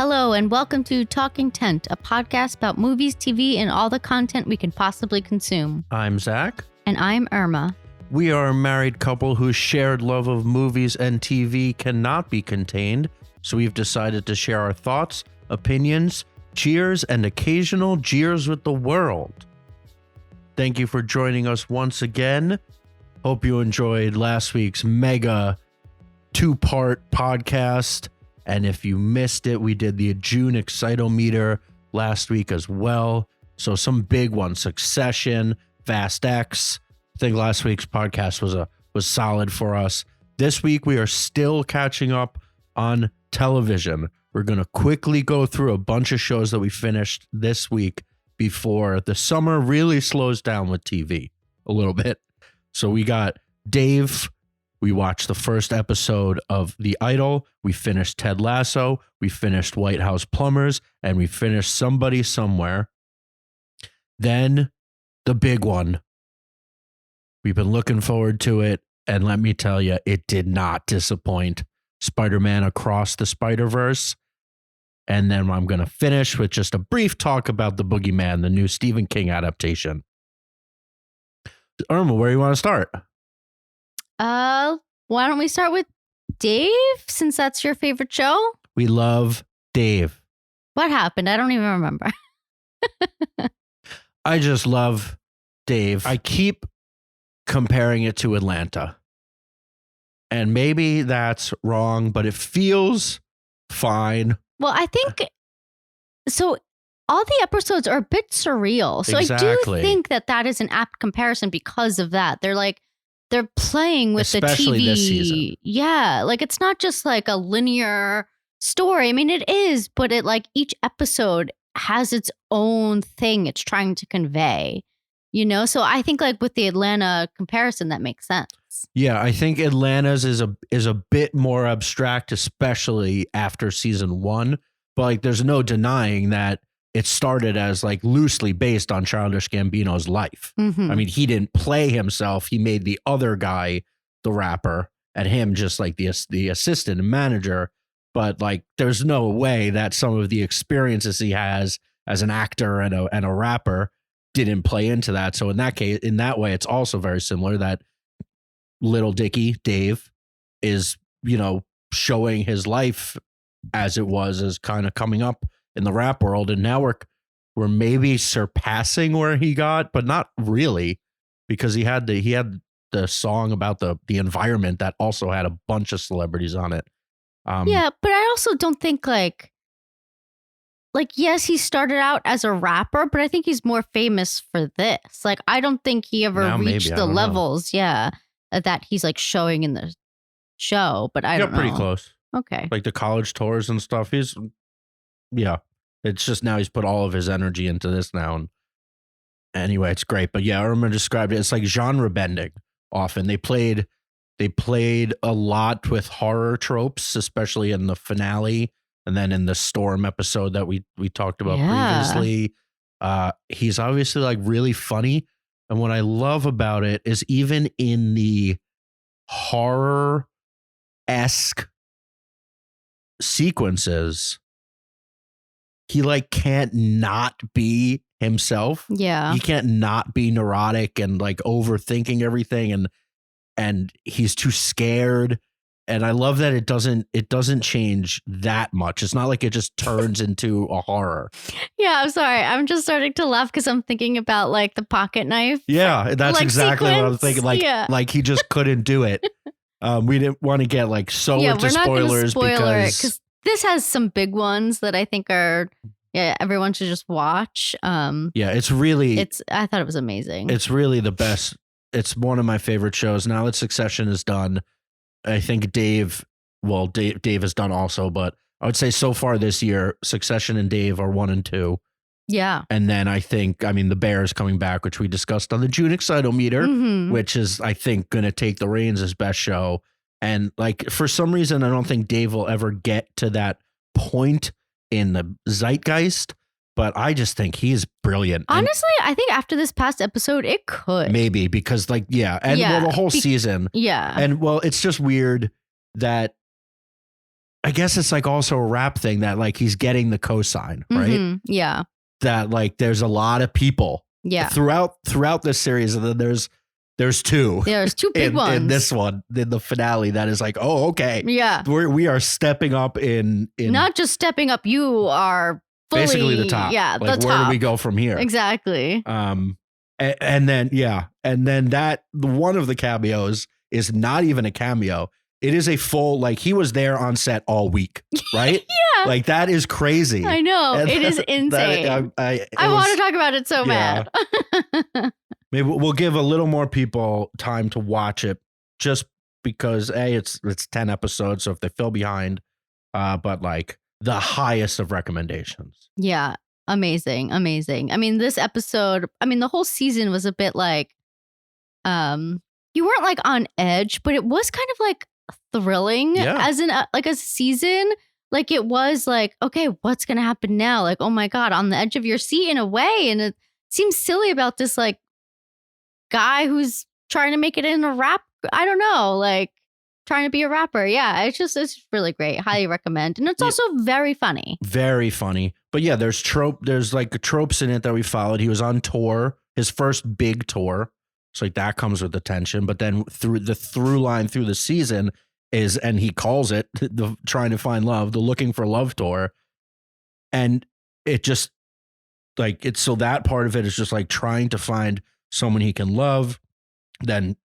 Hello and welcome to Talking Tent, a podcast about movies, TV, and all the content we can possibly consume. I'm Zach. And I'm Irma. We are a married couple whose shared love of movies and TV cannot be contained, so we've decided to share our thoughts, opinions, cheers, and occasional jeers with the world. Thank you for joining us once again. Hope you enjoyed last week's mega two-part podcast. And if you missed it, we did the June Excitometer last week as well. So some big ones: Succession, Fast X. I think last week's podcast was solid for us. This week we are still catching up on television. We're going to quickly go through a bunch of shows that we finished this week before the summer really slows down with TV a little bit. So we got Dave. We watched the first episode of The Idol. We finished Ted Lasso. We finished House Plumbers. And we finished Somebody Somewhere. Then the big one. We've been looking forward to it. And let me tell you, it did not disappoint. Spider-Man Across the Spider-Verse. And then I'm going to finish with just a brief talk about the Boogeyman, the new Stephen King adaptation. Irma, where do you want to start? Why don't we start with Dave, since that's your favorite show? We love Dave. What happened? I don't even remember. I just love Dave. I keep comparing it to Atlanta. And maybe that's wrong, but it feels fine. Well, I think so. All the episodes are a bit surreal. So Exactly. I do think that is an apt comparison because of that. They're playing with Especially the TV. this season. Yeah. Like it's not just like a linear story. I mean, it is, but it like each episode has its own thing it's trying to convey, you know? So I think like with the Atlanta comparison, that makes sense. Yeah, I think Atlanta's is a bit more abstract, especially after season 1. But like there's no denying that it started as like loosely based on Childish Gambino's life. Mm-hmm. I mean, he didn't play himself. He made the other guy the rapper and him just like the assistant and manager. But like, there's no way that some of the experiences he has as an actor and a rapper didn't play into that. So in that case, in that way, it's also very similar that Little Dicky, Dave, is, you know, showing his life as it was as kind of coming up in the rap world, and now we're maybe surpassing where he got, but not really, because he had the song about the environment that also had a bunch of celebrities on it. Yeah, but I also don't think like yes, he started out as a rapper, but I think he's more famous for this. Like I don't think he ever reached the levels, that he's like showing in the show. But I don't know. Pretty close. Okay, like the college tours and stuff. Yeah, it's just now he's put all of his energy into this now. And anyway, it's great. But yeah, Irma described it. It's like genre bending. Often they played a lot with horror tropes, especially in the finale, and then in the Storm episode that we talked about previously. He's obviously like really funny, and what I love about it is even in the horror-esque sequences, he like can't not be himself. Yeah. He can't not be neurotic and like overthinking everything and he's too scared. And I love that it doesn't change that much. It's not like it just turns into a horror. Yeah, I'm sorry. I'm just starting to laugh because I'm thinking about like the pocket knife. Yeah, that's like, exactly sequence. what I'm thinking. Like he just couldn't do it. We didn't want to get like into spoilers because this has some big ones that I think are, everyone should just watch. I thought it was amazing. It's really the best. It's one of my favorite shows. Now that Succession is done, I think Dave has done also, but I would say so far this year, Succession and Dave are 1 and 2. Yeah. And then The Bear is coming back, which we discussed on the June Excitometer, which is, I think, going to take the reins as best show. And like, for some reason, I don't think Dave will ever get to that point in the zeitgeist, but I just think he's brilliant. Honestly, I think after this past episode, it could. Maybe because the whole season. Yeah. And well, it's just weird that I guess it's like also a rap thing that like he's getting the cosign, right? Mm-hmm. Yeah. That like there's a lot of people throughout this series, and then there's two. There's two big ones in this one, in the finale. That is like, oh, okay, yeah, we are stepping up in not just stepping up. You are fully, basically the top. Yeah, like, the where top. do we go from here? Exactly. And then that one of the cameos is not even a cameo. It is a full, like, he was there on set all week, right? Yeah. Like, that is crazy. I know. It is insane. I want to talk about it so bad. Maybe we'll give a little more people time to watch it just because, it's 10 episodes, so if they fell behind, but, like, the highest of recommendations. Yeah. Amazing. Amazing. I mean, this episode, the whole season was a bit like, you weren't, like, on edge, but it was kind of, like, thrilling as in like a season. Like it was like, okay, what's gonna happen now? Like, oh my god, on the edge of your seat in a way. And it seems silly about this like guy who's trying to make it in a rap. I don't know, like trying to be a rapper. Yeah, it's really great. Highly recommend. And it's also very funny. Very funny. But yeah, there's like tropes in it that we followed. He was on tour, his first big tour. So like that comes with attention, but then through line through the season is, and he calls it the trying to find love, the looking for love tour. And it just like, it's so that part of it is just like trying to find someone he can love. Then,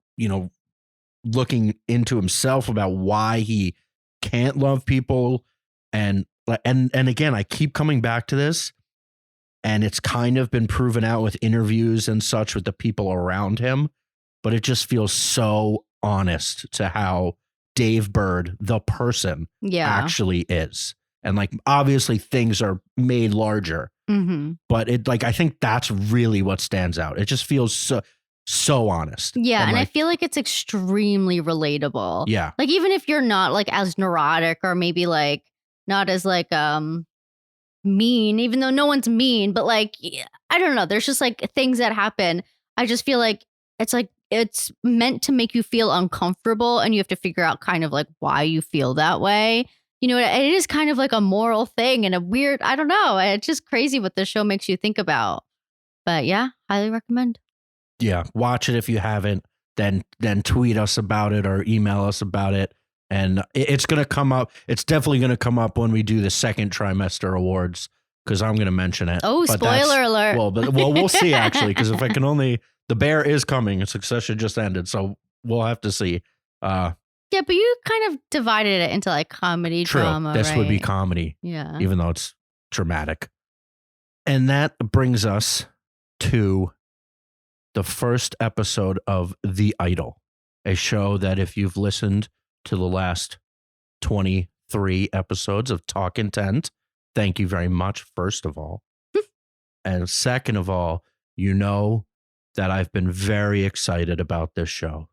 looking into himself about why he can't love people. And again, I keep coming back to this. And it's kind of been proven out with interviews and such with the people around him. But it just feels so honest to how Dave Bird, the person, actually is. And like, obviously things are made larger. Mm-hmm. But it like, I think that's really what stands out. It just feels so honest. Yeah. And I feel like it's extremely relatable. Yeah. Like, even if you're not like as neurotic or maybe like not as like, mean, even though no one's mean, but like, I don't know, there's just like things that happen. I just feel like it's meant to make you feel uncomfortable and you have to figure out kind of like why you feel that way. It is kind of like a moral thing and a weird, I don't know, it's just crazy what the show makes you think about. But yeah, highly recommend. Yeah, watch it if you haven't, then tweet us about it or email us about it. And it's going to come up. It's definitely going to come up when we do the second trimester awards, because I'm going to mention it. Oh, but spoiler alert. Well, we'll see, actually, because if I can only, the bear is coming. Succession just ended. So we'll have to see. Yeah, but you kind of divided it into like comedy, drama. This would be comedy. Yeah. Even though it's dramatic. And that brings us to the first episode of The Idol, a show that if you've listened to the last 23 episodes of Talkin, thank you very much, first of all. And second of all, that I've been very excited about this show.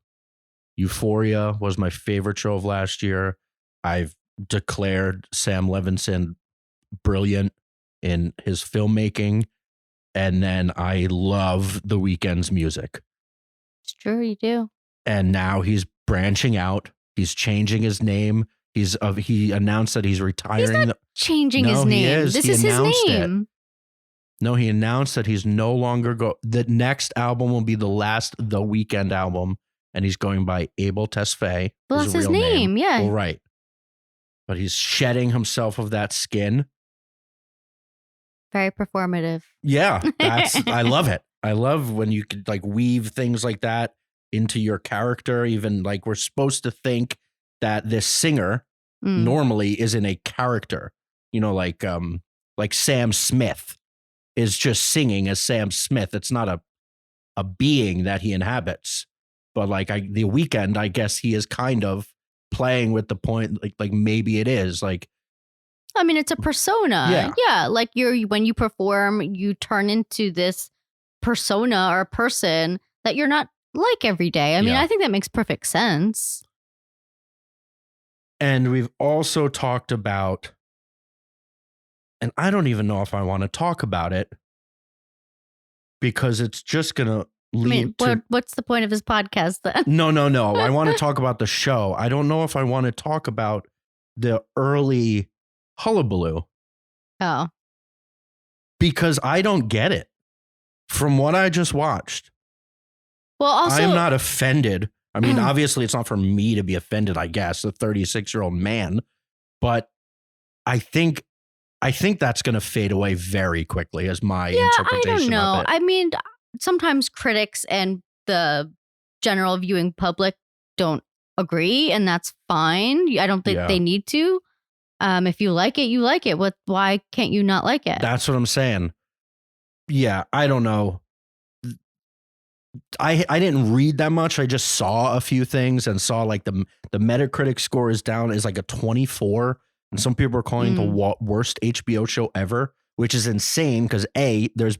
Euphoria was my favorite show of last year. I've declared Sam Levinson brilliant in his filmmaking. And then I love The Weeknd's music. It's true, you do. And now he's branching out. He's changing his name. He announced that he's retiring. He's not changing his name. He is. This is his name. No, he announced that he's no longer the next album will be the last The Weeknd album, and he's going by Abel Tesfaye. Well, that's his name. Yeah. Well, right. But he's shedding himself of that skin. Very performative. Yeah, I love it. I love when you could like weave things like that into your character. Even like we're supposed to think that this singer normally is in a character, like Sam Smith is just singing as Sam Smith. It's not a being that he inhabits, but like The Weeknd, I guess he is kind of playing with the point. Like maybe it is like, I mean, it's a persona. Yeah. Like when you perform, you turn into this persona or person that you're not like every day. I mean, I think that makes perfect sense. And we've also talked about, and I don't even know if I want to talk about it because it's just going to lead to... What's the point of his podcast then? No. I want to talk about the show. I don't know if I want to talk about the early hullabaloo. Oh. Because I don't get it. From what I just watched. Well, also, I'm not offended. I mean, obviously it's not for me to be offended, I guess, a 36-year-old man, but I think that's going to fade away very quickly as my interpretation I don't know. of it. I mean, sometimes critics and the general viewing public don't agree, and that's fine. I don't think they need to. If you like it, you like it. Why can't you not like it? That's what I'm saying. Yeah, I don't know. I didn't read that much. I just saw a few things and saw like the Metacritic score is like a 24, and some people are calling it the worst HBO show ever, which is insane because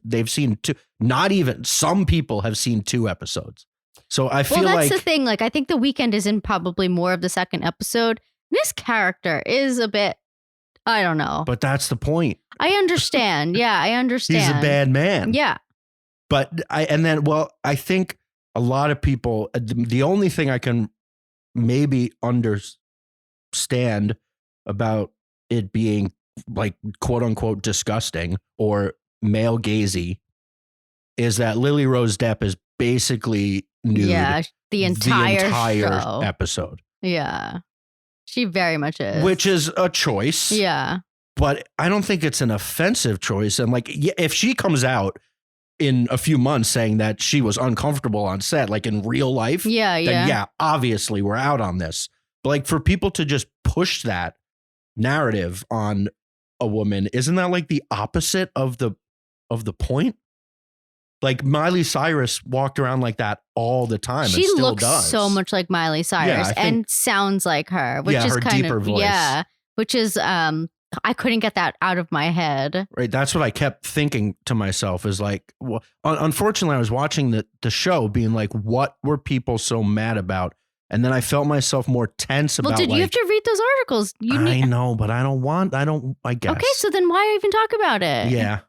they've seen two. Not even some people have seen 2 episodes. So I feel that's the thing. Like, I think The Weeknd is in probably more of the second episode. This character is a bit, I don't know. But that's the point. I understand. Yeah, I understand. He's a bad man. Yeah. But I think a lot of people, the only thing I can maybe understand about it being like quote unquote disgusting or male gazy is that Lily Rose Depp is basically nude. Yeah, the entire show. Episode. Yeah, she very much is. Which is a choice. Yeah. But I don't think it's an offensive choice. And like, if she comes out in a few months saying that she was uncomfortable on set, like in real life, then obviously we're out on this. But like for people to just push that narrative on a woman, isn't that like the opposite of the point? Like Miley Cyrus walked around like that all the time. She and still looks does. so much like Miley Cyrus and sounds like her, which is her kind deeper of voice. which is I couldn't get that out of my head. Right. That's what I kept thinking to myself is like, well, unfortunately, I was watching the show being like, what were people so mad about? And then I felt myself more tense about you have to read those articles? I know, but I guess. Okay, so then why even talk about it? Yeah.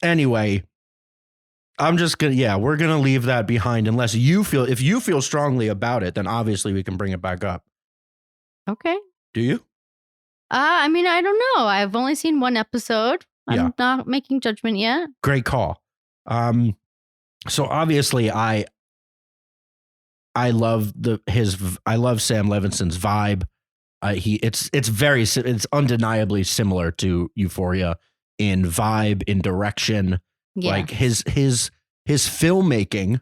Anyway, I'm just going to, we're going to leave that behind unless if you feel strongly about it, then obviously we can bring it back up. Okay. Do you? I mean, I don't know. I've only seen 1 episode. I'm not making judgment yet. Great call. So obviously I love I love Sam Levinson's vibe. It's undeniably similar to Euphoria in vibe, in direction, like his filmmaking,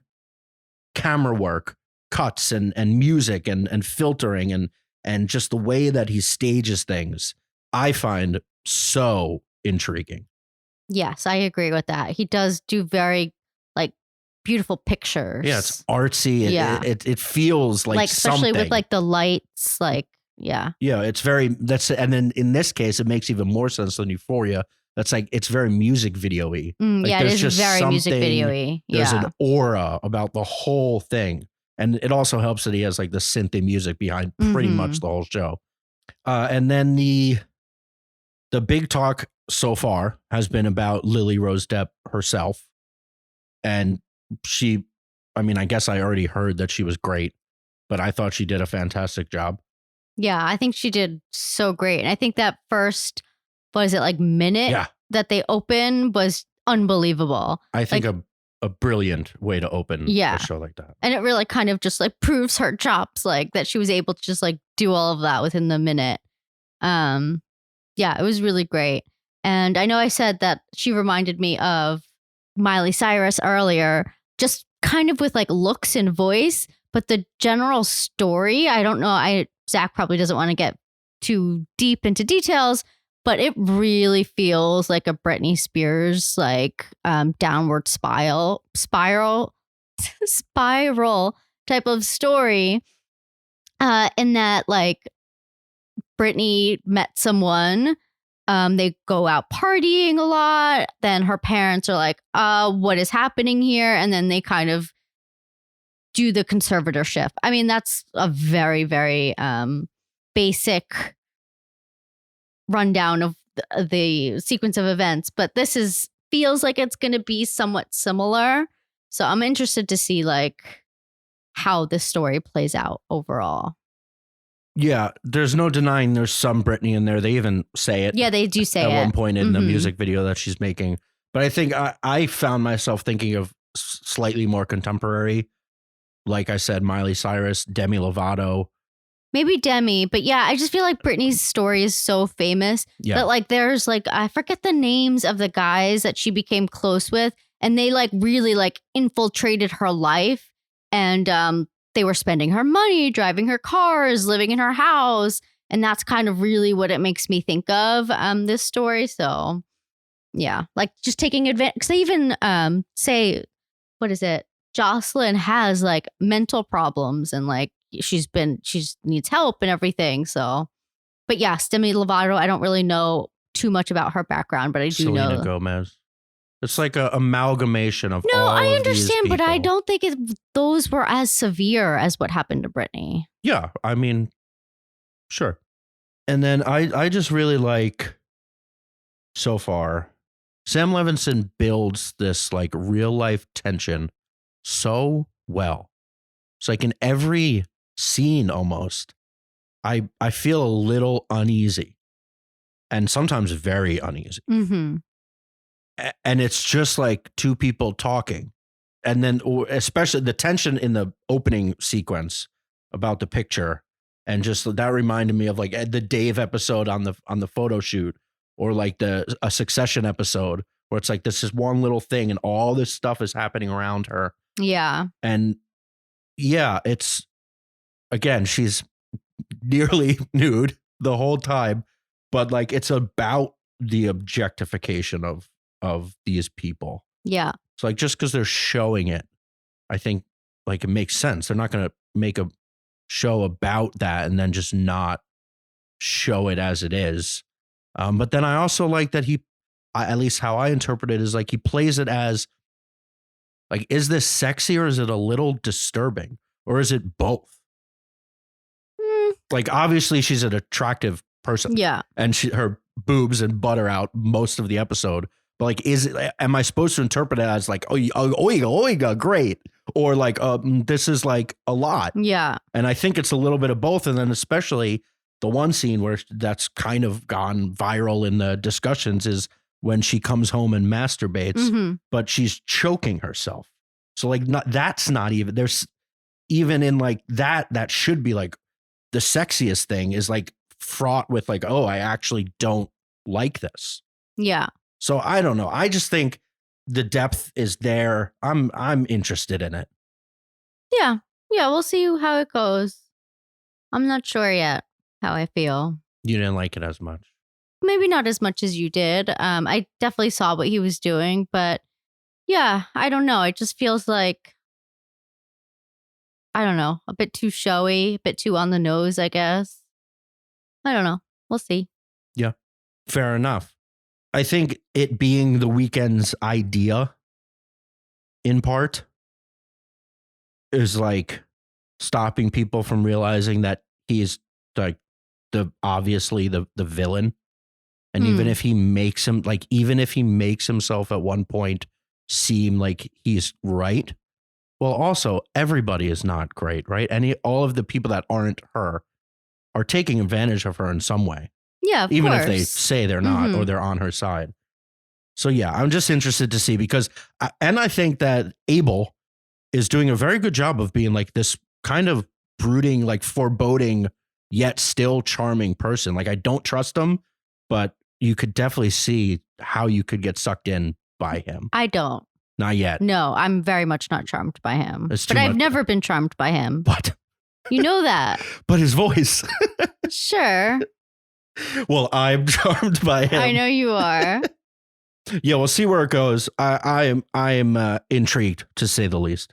camera work, cuts and music and filtering and just the way that he stages things, I find so intriguing. Yes, I agree with that. He does do very like beautiful pictures. Yeah, it's artsy. It feels like especially something. with like the lights, like yeah, it's very and then in this case it makes even more sense than Euphoria. That's like it's very music video-y. It is very music video-y. There's an aura about the whole thing. And it also helps that he has like the synthy music behind pretty much the whole show. And then the big talk so far has been about Lily Rose Depp herself. And I guess I already heard that she was great, but I thought she did a fantastic job. Yeah, I think she did so great. And I think that first, minute that they opened was unbelievable. I think a brilliant way to open a show like that. And it really kind of just like proves her chops, like that she was able to just like do all of that within the minute. It was really great. And I know I said that she reminded me of Miley Cyrus earlier, just kind of with like looks and voice, but the general story, I don't know. Zach probably doesn't want to get too deep into details, but it really feels like a Britney Spears, like downward spiral type of story. In that, like, Britney met someone, they go out partying a lot. Then her parents are like, what is happening here? And then they kind of do the conservatorship. I mean, that's a very, very basic rundown of the sequence of events, but this feels like it's going to be somewhat similar. So I'm interested to see like how this story plays out overall. Yeah, there's no denying there's some Britney in there. They even say it. Yeah, they do say at it. one point in the music video that she's making. But I think I found myself thinking of slightly more contemporary. Like I said, Miley Cyrus, Demi Lovato. Maybe Demi, but yeah, I just feel like Britney's story is so famous that like there's like, I forget the names of the guys that she became close with, and they like really like infiltrated her life, and they were spending her money, driving her cars, living in her house, and that's kind of really what it makes me think of this story. So yeah, like just taking advantage, because they even say, what is it? Jocelyn has like mental problems, and like she needs help and everything. So, but yeah, Demi Lovato, I don't really know too much about her background, but I do know Selena Gomez. It's like an amalgamation of all I of understand, these but I people. don't think those were as severe as what happened to Britney. Yeah, I mean, sure. And then I just really like, so far, Sam Levinson builds this like real life tension so well. It's like in every scene almost, I feel a little uneasy, and sometimes very uneasy. Mm-hmm. And it's just like two people talking. And then especially the tension in the opening sequence about the picture. And just that reminded me of like the Dave episode on the photo shoot, or like a Succession episode where it's like this is one little thing and all this stuff is happening around her. Yeah. And yeah, it's, again, she's nearly nude the whole time, but like it's about the objectification of these people. Yeah. So like just because they're showing it, I think like it makes sense. They're not going to make a show about that and then just not show it as it is. But then I also like that at least how I interpret it is like he plays it as like, is this sexy or is it a little disturbing, or is it both? Like obviously she's an attractive person. Yeah. And her boobs and butt are out most of the episode. But like, am I supposed to interpret it as like, oiga, great, or like, this is like a lot? Yeah. And I think it's a little bit of both. And then especially the one scene where that's kind of gone viral in the discussions is when she comes home and masturbates, but she's choking herself. So like, that's not even, there's even in like that should be like the sexiest thing is like fraught with like, oh, I actually don't like this. Yeah. So I don't know. I just think the depth is there. I'm interested in it. Yeah. Yeah. We'll see how it goes. I'm not sure yet how I feel. You didn't like it as much. Maybe not as much as you did. I definitely saw what he was doing, but yeah, I don't know. It just feels like, I don't know, a bit too showy, a bit too on the nose, I guess. I don't know. We'll see. Yeah, fair enough. I think it being the Weeknd's idea, in part, is like stopping people from realizing that he's like obviously the villain. And even if he makes himself at one point seem like he's right, well, also everybody is not great, right? All of the people that aren't her are taking advantage of her in some way. Yeah, of even course. if they say they're not or they're on her side. So yeah, I'm just interested to see because I think that Abel is doing a very good job of being like this kind of brooding, like foreboding, yet still charming person. Like I don't trust him, but you could definitely see how you could get sucked in by him. I don't. Not yet. No, I'm very much not charmed by him. But I've never been charmed by him. What? You know that. But his voice. Sure. Well, I'm charmed by him. I know you are. Yeah, we'll see where it goes. I am intrigued, to say the least.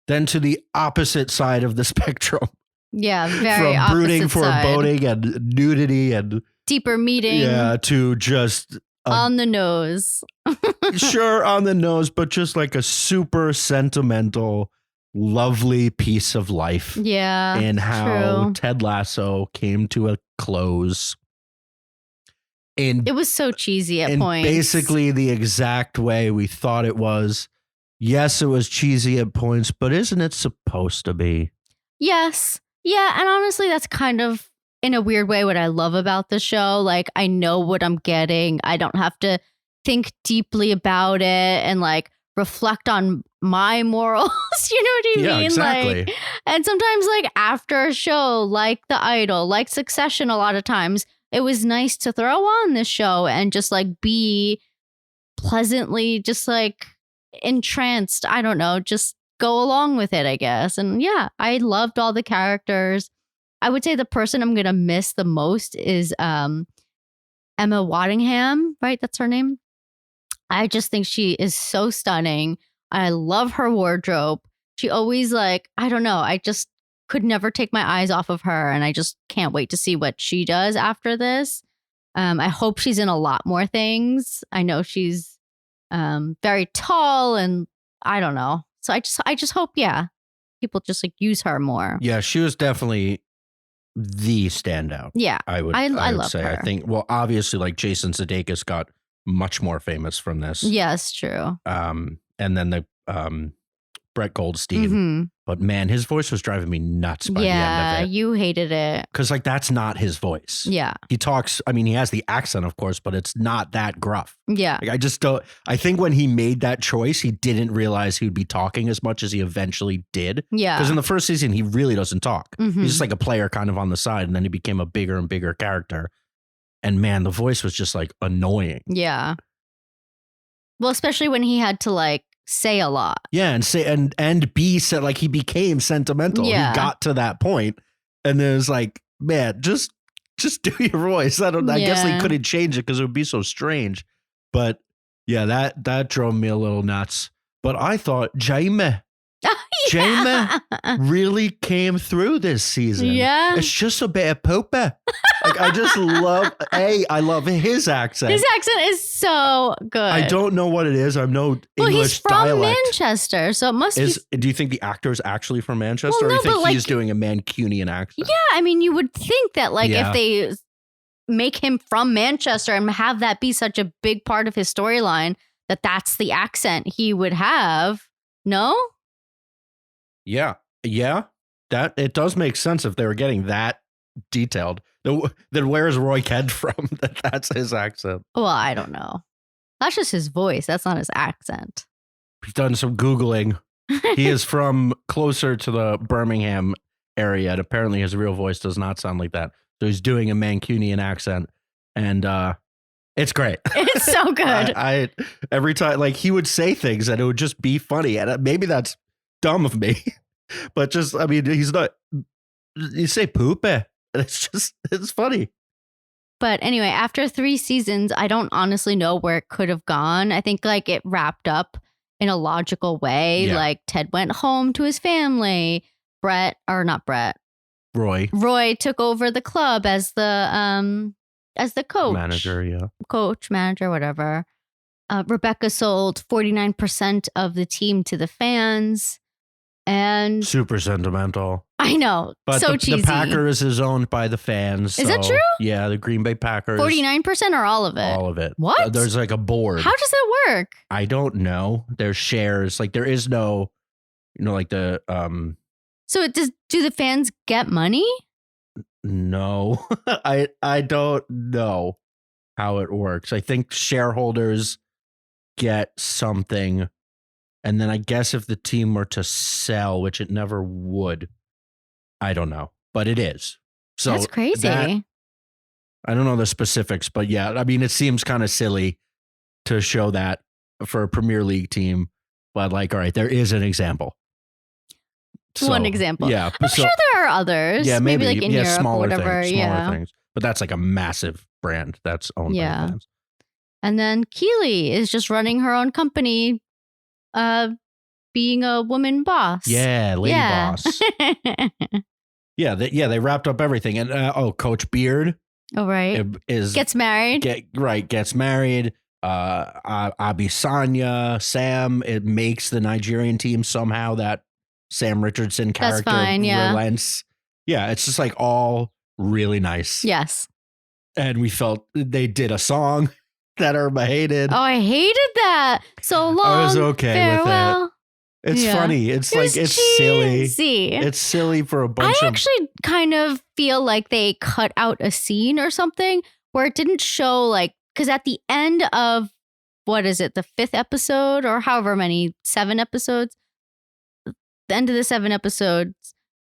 Then to the opposite side of the spectrum. Yeah, very from brooding, side. foreboding, and nudity, and deeper meeting. Yeah, to just on the nose. Sure, on the nose, but just like a super sentimental, lovely piece of life. Yeah, and how true. Ted Lasso came to a close. And it was so cheesy at points. Basically the exact way we thought it was. Yes, it was cheesy at points, but isn't it supposed to be? Yes. Yeah, and honestly, that's kind of, in a weird way, what I love about the show. Like, I know what I'm getting. I don't have to think deeply about it and like reflect on my morals. You know what I mean? Yeah, exactly. Like, and sometimes like after a show like The Idol, like Succession, a lot of times it was nice to throw on this show and just like be pleasantly just like entranced. I don't know, just go along with it, I guess. And yeah, I loved all the characters. I would say the person I'm gonna miss the most is Emma Waddingham, right? That's her name. I just think she is so stunning. I love her wardrobe. She always like, I don't know, I just could never take my eyes off of her, and I just can't wait to see what she does after this. I hope she's in a lot more things. I know she's very tall, and I don't know. So I just hope, yeah, people just like use her more. Yeah, she was definitely the standout. Yeah, I would love say. her. I think, well, obviously, like Jason Sudeikis got much more famous from this. Yes, true. And then the Brett Goldstein. Mm-hmm. But man, his voice was driving me nuts by the end of it. Yeah, you hated it. Because like that's not his voice. Yeah. He talks, I mean, he has the accent, of course, but it's not that gruff. Yeah. Like, I just don't, I think when he made that choice, he didn't realize he'd be talking as much as he eventually did. Yeah. Because in the first season, he really doesn't talk. Mm-hmm. He's just like a player kind of on the side. And then he became a bigger and bigger character. And man, the voice was just like annoying. Yeah. Well, especially when he had to like say a lot. Yeah, and be said, like he became sentimental. Yeah. He got to that point, and then it was like, man, just do your voice. I guess they couldn't change it because it would be so strange. But yeah, that drove me a little nuts. But I thought Jamie really came through this season. Yeah. It's just a bit of pooper. Like I just love I love his accent. His accent is so good. I don't know what it is. I'm no well, English he's from dialect. Manchester, so it must be. Do you think the actor is actually from Manchester, Well, or do you no, think but, he's like, doing a Mancunian accent? Yeah, I mean, you would think that like Yeah. if they make him from Manchester and have that be such a big part of his storyline, that's the accent he would have. No? Yeah. That it does make sense if they were getting that detailed. Then where's Roy Kent from? That's his accent. Well, I don't know. That's just his voice. That's not his accent. He's done some Googling. He is from closer to the Birmingham area, and apparently his real voice does not sound like that. So he's doing a Mancunian accent, and it's great. It's so good. I every time, like, he would say things and it would just be funny, and maybe that's dumb of me, but just, I mean, he's not. You say poop, it's funny. But anyway, after 3 seasons, I don't honestly know where it could have gone. I think like it wrapped up in a logical way. Yeah. Like Ted went home to his family. Roy took over the club as the coach. Manager, whatever. Rebecca sold 49% of the team to the fans. And super sentimental. I know. But so cheesy. The Packers is owned by the fans. Is that true? Yeah, the Green Bay Packers. 49% or all of it? All of it. What? There's like a board. How does that work? I don't know. There's shares. Like there is no, like the So do the fans get money? No. I don't know how it works. I think shareholders get something. And then I guess if the team were to sell, which it never would, I don't know, but it is. So that's crazy. I don't know the specifics, but yeah, I mean, it seems kind of silly to show that for a Premier League team, but like, all right, there is an example. One example. Yeah. I'm sure there are others. Yeah, maybe like in Europe smaller or whatever. smaller things. But that's like a massive brand that's owned by the fans. And then Keely is just running her own company, being a woman boss. Yeah, lady boss. They wrapped up everything. And Coach Beard. Oh, right. Gets married. Gets married. Abisanya, Sam, it makes the Nigerian team somehow that Sam Richardson character relents. Yeah, it's just like all really nice. Yes. And we felt they did a song that Irma hated. Oh, I hated that. So long. I was okay farewell. with It's funny. It's silly. It's silly for a bunch of... I actually kind of feel like they cut out a scene or something where it didn't show like, because at the end of, what is it, the 5th episode or however many, 7 episodes, the end of the 7 episodes.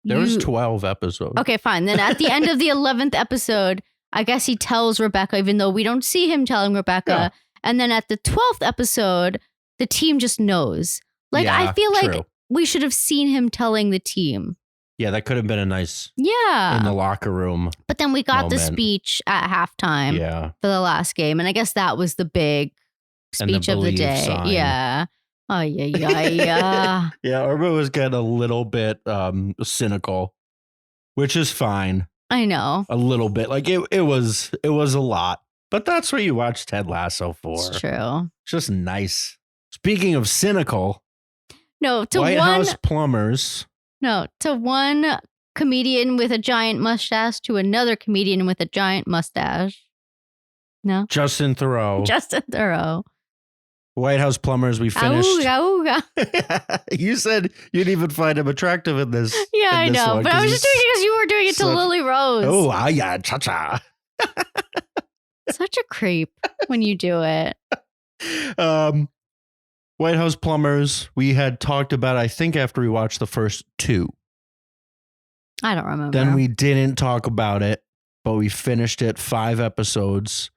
There was 12 episodes. Okay, fine. Then at the end of the 11th episode, I guess he tells Rebecca, even though we don't see him telling Rebecca. Yeah. And then at the 12th episode, the team just knows. Like, I feel like we should have seen him telling the team. Yeah, that could have been a nice in the locker room. But then we got the speech at halftime for the last game. And I guess that was the big speech of the day. Sign. Yeah. Oh, yeah. Yeah, Irma was getting a little bit cynical, which is fine. I know. A little bit. Like, it was a lot. But that's what you watch Ted Lasso for. It's true. It's just nice. Speaking of cynical... No, to White House Plumbers. No, to one comedian with a giant mustache to another comedian with a giant mustache. No? Justin Theroux. White House Plumbers, we finished. Ooga, ooga. You said you didn't even find him attractive in this. Yeah, I know. But I was just doing it because you were doing it to Lily Rose. Oh, yeah, cha-cha. Such a creep when you do it. White House Plumbers, we had talked about, I think, after we watched the first 2. I don't remember. Then we didn't talk about it, but we finished it 5 episodes.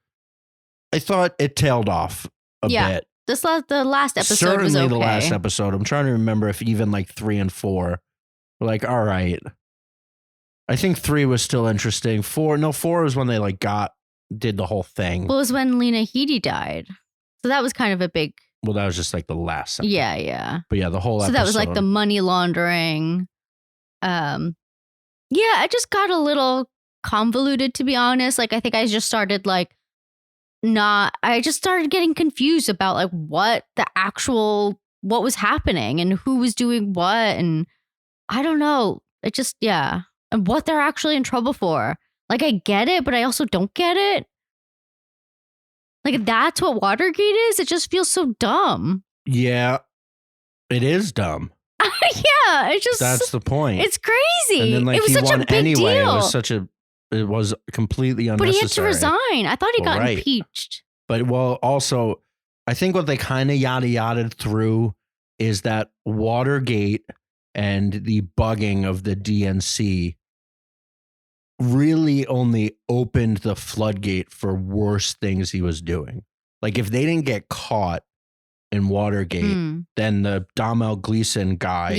I thought it tailed off a bit. The last episode Certainly was okay. The last episode. I'm trying to remember if even like 3 and 4 were like, all right. I think 3 was still interesting. 4 was when they like did the whole thing. Well, it was when Lena Headey died. So that was kind of a big... Well, that was just like the last episode. Yeah. But yeah, the whole episode. So that was like the money laundering. Yeah, I just got a little convoluted, to be honest. Like, I think I just started I just started getting confused about like what was happening and who was doing what. And I don't know. It just, and what they're actually in trouble for. Like, I get it, but I also don't get it. Like, that's what Watergate is? It just feels so dumb. Yeah, it is dumb. Yeah, it's just... That's the point. It's crazy. And then, like, it was he such won a big anyway. deal. It was completely unnecessary. But he had to resign. I thought he got impeached. But, well, also, I think what they kind of yada-yada'd through is that Watergate and the bugging of the DNC really only opened the floodgate for worse things he was doing. Like, if they didn't get caught in Watergate, then the Domhnall Gleeson guy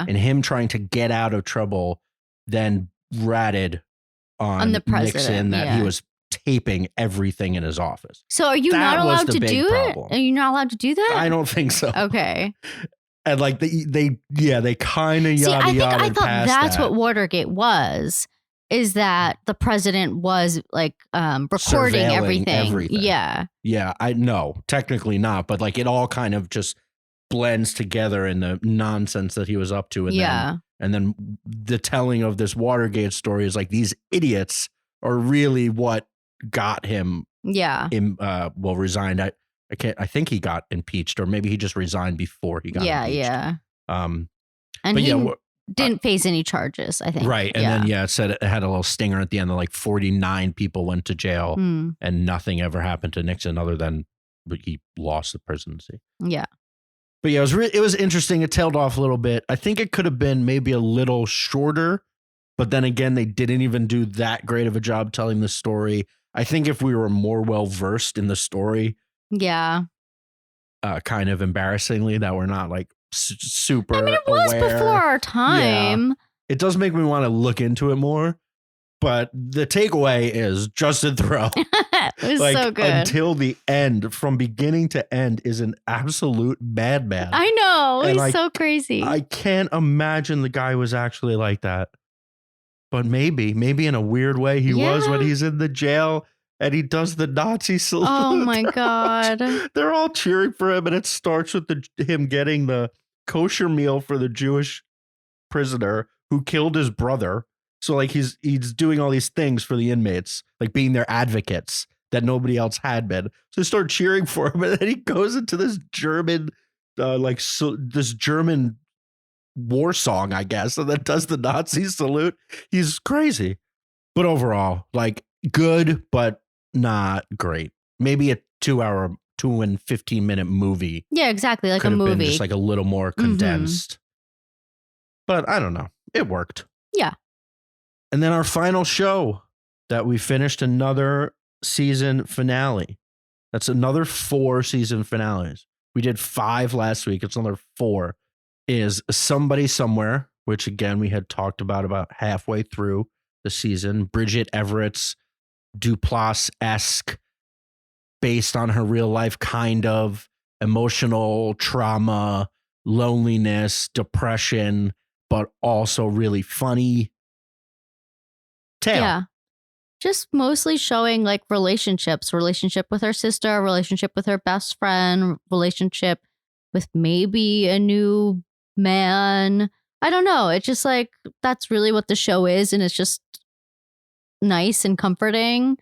and him trying to get out of trouble then ratted on the president, Nixon that he was taping everything in his office. So are you not allowed to do it? Are you not allowed to do that? I don't think so. Okay. And like they kind of yada. I thought that's what Watergate was. Is that the president was like recording everything? Yeah. Yeah, I know. Technically not, but like it all kind of just blends together in the nonsense that he was up to. And then the telling of this Watergate story is like these idiots are really what got him resigned. I think he got impeached, or maybe he just resigned before he got impeached. And he didn't face any charges, I think. Right. And then, it said it had a little stinger at the end that like 49 people went to jail and nothing ever happened to Nixon other than he lost the presidency. Yeah. But yeah, it was interesting. It tailed off a little bit. I think it could have been maybe a little shorter, but then again, they didn't even do that great of a job telling the story. I think if we were more well versed in the story. Yeah. Kind of embarrassingly that we're not like super. I mean, it was aware. Before our time. Yeah. It does make me want to look into it more. But the takeaway is Justin Theroux. It was so good. Until the end, from beginning to end, is an absolute madman. I know. And he's so crazy. I can't imagine the guy was actually like that. But maybe in a weird way he was when he's in the jail and he does the Nazi salute. Oh my God. They're all cheering for him, and it starts with him getting the kosher meal for the Jewish prisoner who killed his brother. So like he's doing all these things for the inmates, like being their advocates that nobody else had been. So they start cheering for him, and then he goes into this German, German war song, I guess, and then does the Nazi salute. He's crazy. But overall, like good, but not great. Maybe a 2 and 15-minute movie. Yeah, exactly. Like a movie. Been just like a little more condensed. But I don't know. It worked. Yeah. And then our final show that we finished another season finale. That's another 4 season finales. We did 5 last week. It's another 4. Is Somebody Somewhere, which again we had talked about halfway through the season. Bridget Everett's Duplass-esque, based on her real life kind of emotional trauma, loneliness, depression, but also really funny tale. Yeah. Just mostly showing like relationship with her sister, relationship with her best friend, relationship with maybe a new man. I don't know. It's just like, that's really what the show is. And it's just nice and comforting,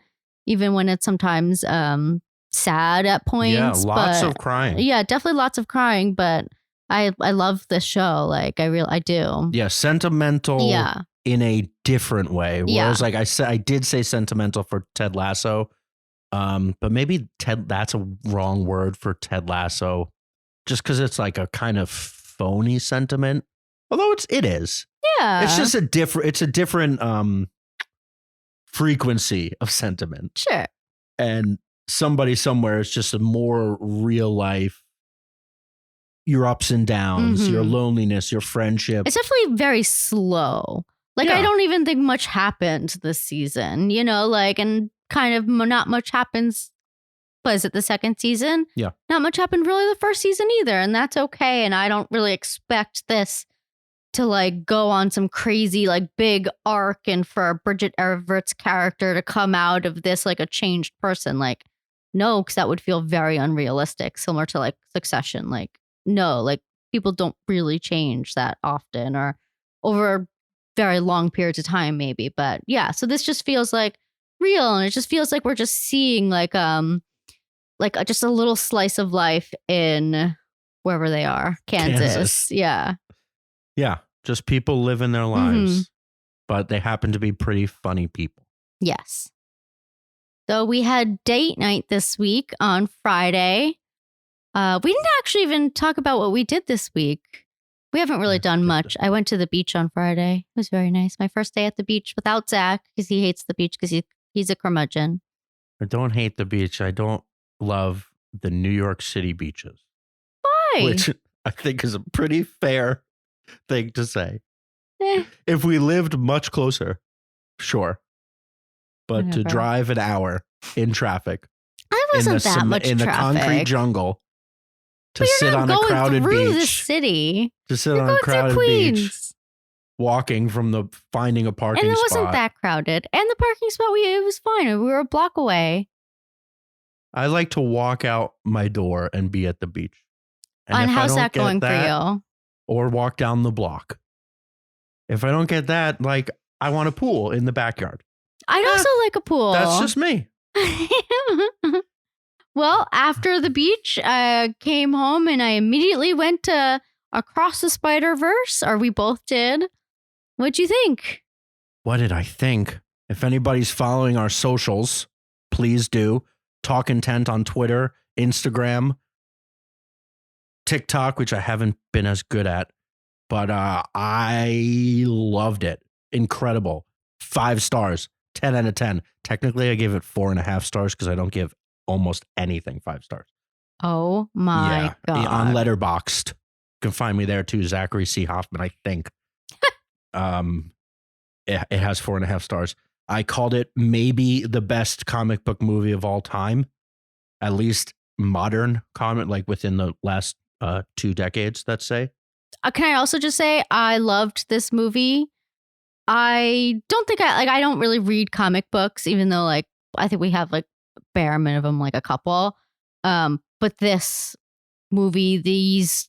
even when it's sometimes sad at points. Yeah, lots of crying. Yeah, definitely lots of crying. But I love this show. Like I do. Yeah, sentimental. Yeah. In a different way. Whereas like I did say sentimental for Ted Lasso. But maybe that's a wrong word for Ted Lasso. Just because it's like a kind of phony sentiment. Although it is. Yeah. It's just a different frequency of sentiment. Sure. And Somebody Somewhere is just a more real life, your ups and downs, your loneliness, your friendship. It's definitely very slow. Like, I don't even think much happened this season, like, and kind of not much happens. Was it the second season? Yeah. Not much happened really the first season either. And that's okay. And I don't really expect this to like go on some crazy, like big arc and for Bridget Everett's character to come out of this like a changed person. Like, no, because that would feel very unrealistic, similar to like Succession. Like, no, like people don't really change that often or over very long periods of time, maybe. But yeah, so this just feels like real, and it just feels like we're just seeing like just a little slice of life in wherever they are, Kansas. Yeah, just people living their lives, but they happen to be pretty funny people. Yes. So we had date night this week on Friday. We didn't actually even talk about what we did this week. We haven't really done much. I went to the beach on Friday. It was very nice. My first day at the beach without Zach, because he hates the beach because he's a curmudgeon. I don't hate the beach. I don't love the New York City beaches. Why? Which I think is a pretty fair thing to say. If we lived much closer, sure. But Whatever. To drive an hour in traffic. I wasn't that much in traffic. the concrete jungle. To sit on a crowded through beach. The city. To sit on a crowded beach. Walking from finding a parking spot. And it wasn't that crowded. And the parking spot, it was fine. We were a block away. I like to walk out my door and be at the beach. And how's that going for you? Or walk down the block. If I don't get that, like, I want a pool in the backyard. I'd also like a pool. That's just me. Well, after the beach, I came home and I immediately went to Across the Spider-Verse, or we both did. What'd you think? What did I think? If anybody's following our socials, please do. Talkin Tent on Twitter, Instagram, TikTok, which I haven't been as good at, but I loved it. Incredible. 5 stars, 10 out of 10. Technically, I gave it 4.5 stars because I don't give almost anything 5 stars. Oh my God. On Letterboxd. You can find me there too, Zachary C. Hoffman, I think. It has 4.5 stars. I called it maybe the best comic book movie of all time. At least modern comic, like within the last 2 decades, let's say. Can I also just say I loved this movie? I don't think I don't really read comic books, even though like I think we have like bare minimum like a couple. But this movie, these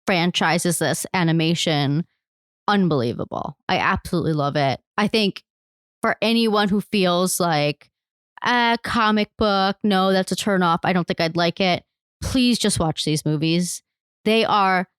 franchises, this animation, unbelievable. I absolutely love it. I think for anyone who feels like a comic book, no, that's a turn off. I don't think I'd like it. Please just watch these movies. They are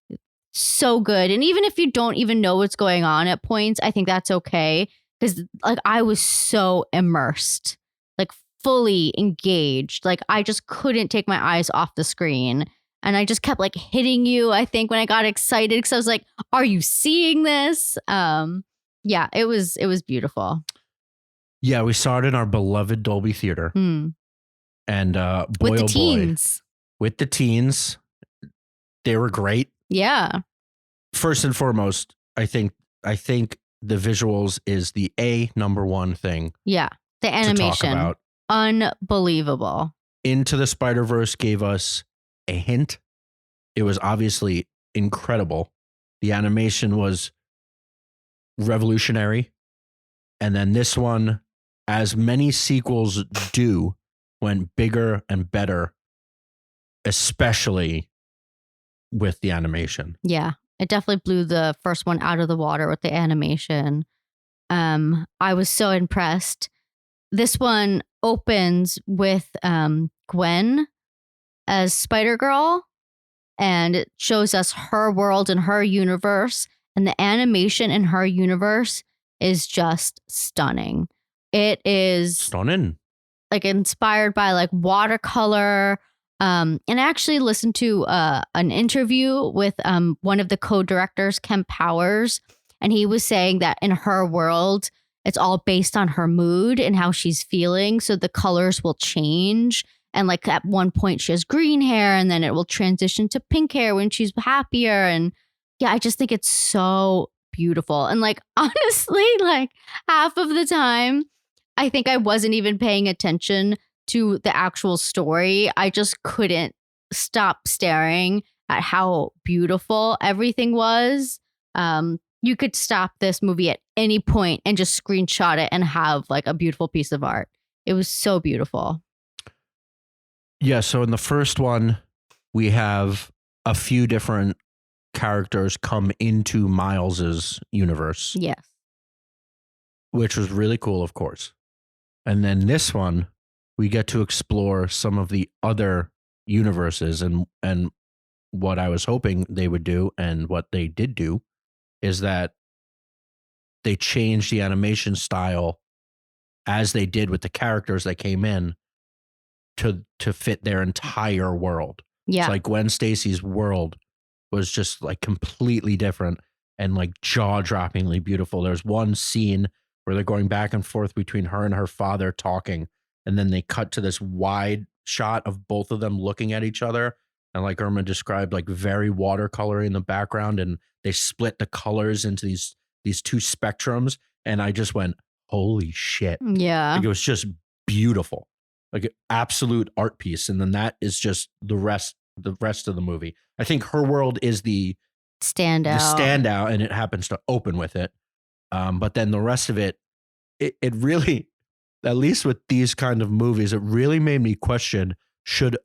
so good. And even if you don't even know what's going on at points, I think that's okay. Because like I was so immersed, like fully engaged. Like I just couldn't take my eyes off the screen. And I just kept like hitting you, I think, when I got excited. Because I was like, are you seeing this? Yeah, it was beautiful. Yeah, we saw it in our beloved Dolby Theater. And boy, with the teens. With the teens, they were great. Yeah. First and foremost, I think the visuals is the number one thing. Yeah. The animation. To talk about. Unbelievable. Into the Spider-Verse gave us a hint. It was obviously incredible. The animation was revolutionary. And then this one, as many sequels do, went bigger and better, especially with the animation. Yeah, it definitely blew the first one out of the water with the animation. I was so impressed. This one opens with Gwen as Spider-Girl, and it shows us her world and her universe, and the animation in her universe is just stunning. It is stunning. Like inspired by like watercolor. And I actually listened to an interview with one of the co-directors, Kemp Powers, and he was saying that in her world, it's all based on her mood and how she's feeling. So the colors will change. And like at one point she has green hair, and then it will transition to pink hair when she's happier. And yeah, I just think it's so beautiful. And like, honestly, like half of the time, I think I wasn't even paying attention to the actual story. I just couldn't stop staring at how beautiful everything was. You could stop this movie at any point and just screenshot it and have like a beautiful piece of art. It was so beautiful. Yeah, so in the first one, we have a few different characters come into Miles's universe. Yes. Which was really cool, of course. And then this one, we get to explore some of the other universes, and what I was hoping they would do and what they did do is that they changed the animation style as they did with the characters that came in to fit their entire world. Yeah. So like Gwen Stacy's world was just like completely different and like jaw-droppingly beautiful. There's one scene where they're going back and forth between her and her father talking, and then they cut to this wide shot of both of them looking at each other. And like Irma described, like very watercolory in the background, and they split the colors into these two spectrums. And I just went, holy shit. Yeah. Like it was just beautiful, like an absolute art piece. And then that is just the rest of the movie. I think her world is the standout, and it happens to open with it. But then the rest of it really, at least with these kind of movies, it really made me question, should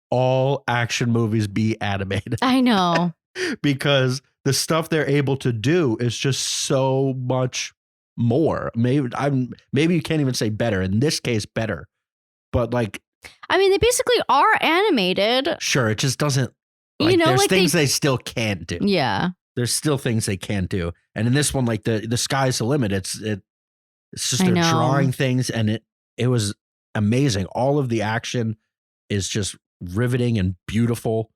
all action movies be animated? I know. Because the stuff they're able to do is just so much more. Maybe you can't even say better. In this case, better. But like, I mean, they basically are animated. Sure, it just doesn't. Like, there's like things they still can't do. Yeah. There's still things they can't do. And in this one, like the sky's the limit. It's just they're drawing things, and it was amazing. All of the action is just riveting and beautiful.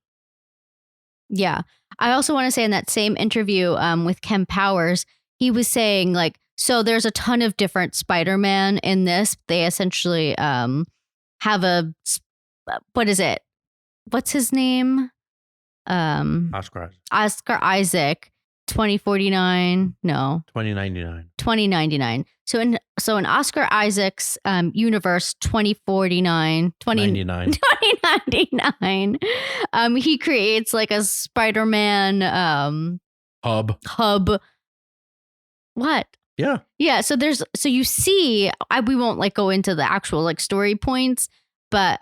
Yeah. I also want to say in that same interview with Kemp Powers, he was saying like, so there's a ton of different Spider-Man in this. They essentially have what is it? What's his name? Oscar Isaac. 2049. No. 2099. 2099. So in Oscar Isaac's universe 2049, 2099, he creates like a Spider-Man hub. What? Yeah. Yeah, so you see, we won't like go into the actual like story points, but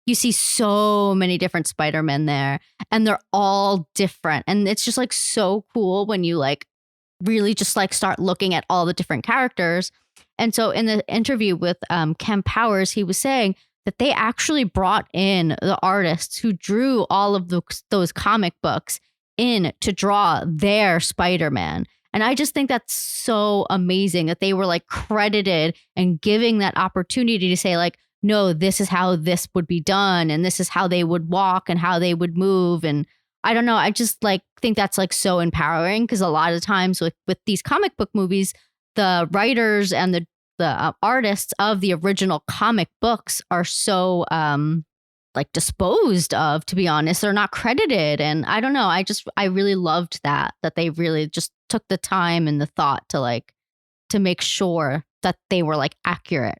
you see so many different Spider-Men there, and they're all different. And it's just like so cool when you like really just like start looking at all the different characters. And so in the interview with Kemp Powers, he was saying that they actually brought in the artists who drew all of those comic books in to draw their Spider-Man. And I just think that's so amazing that they were like credited and giving that opportunity to say like, no, this is how this would be done. And this is how they would walk and how they would move. And I don't know. I just like think that's like so empowering because a lot of times with these comic book movies, the writers and the artists of the original comic books are so like disposed of, to be honest. They're not credited. And I don't know. I really loved that they really just took the time and the thought to make sure that they were like accurate.